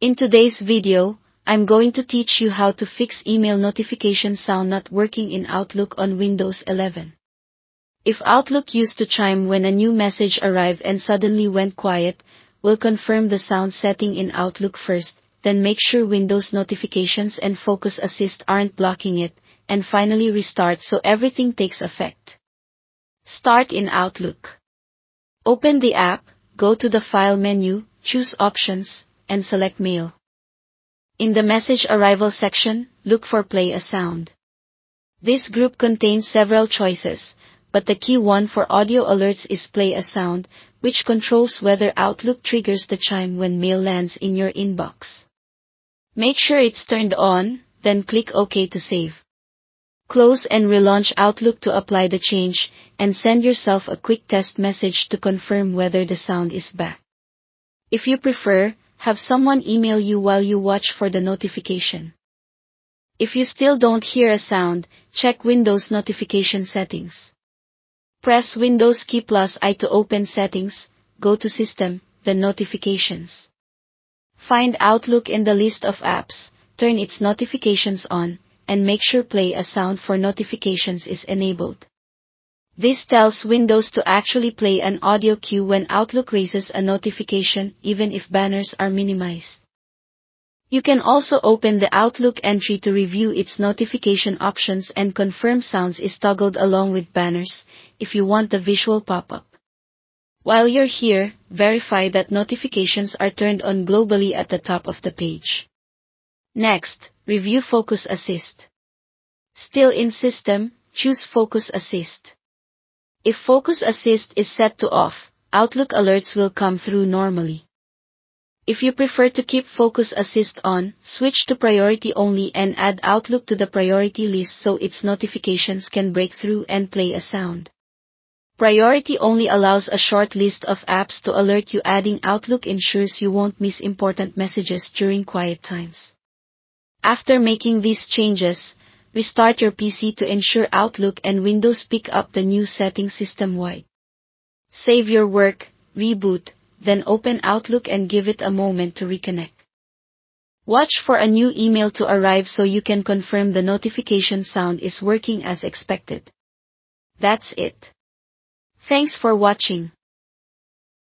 In today's video, I'm going to teach you how to fix email notification sound not working in Outlook on Windows 11. If Outlook used to chime when a new message arrived and suddenly went quiet, we'll confirm the sound setting in Outlook first, then make sure Windows notifications and Focus Assist aren't blocking it, and finally restart so everything takes effect. Start in Outlook. Open the app, go to the File menu, choose Options, and select Mail. In the Message Arrival section, look for Play a Sound. This group contains several choices, but the key one for audio alerts is Play a Sound, which controls whether Outlook triggers the chime when mail lands in your inbox. Make sure it's turned on, then click OK to save. Close and relaunch Outlook to apply the change, and send yourself a quick test message to confirm whether the sound is back. If you prefer, have someone email you while you watch for the notification. If you still don't hear a sound, check Windows notification settings. Press Windows key +I to open Settings, go to System, then Notifications. Find Outlook in the list of apps, turn its notifications on, and make sure Play a Sound for notifications is enabled. This tells Windows to actually play an audio cue when Outlook raises a notification, even if banners are minimized. You can also open the Outlook entry to review its notification options and confirm sounds is toggled along with banners, if you want the visual pop-up. While you're here, verify that notifications are turned on globally at the top of the page. Next, review Focus Assist. Still in System, choose Focus Assist. If Focus Assist is set to off, Outlook alerts will come through normally. If you prefer to keep Focus Assist on, switch to Priority Only and add Outlook to the priority list so its notifications can break through and play a sound. Priority Only allows a short list of apps to alert you. Adding Outlook ensures you won't miss important messages during quiet times. After making these changes, restart your PC to ensure Outlook and Windows pick up the new setting system-wide. Save your work, reboot, then open Outlook and give it a moment to reconnect. Watch for a new email to arrive so you can confirm the notification sound is working as expected. That's it. Thanks for watching.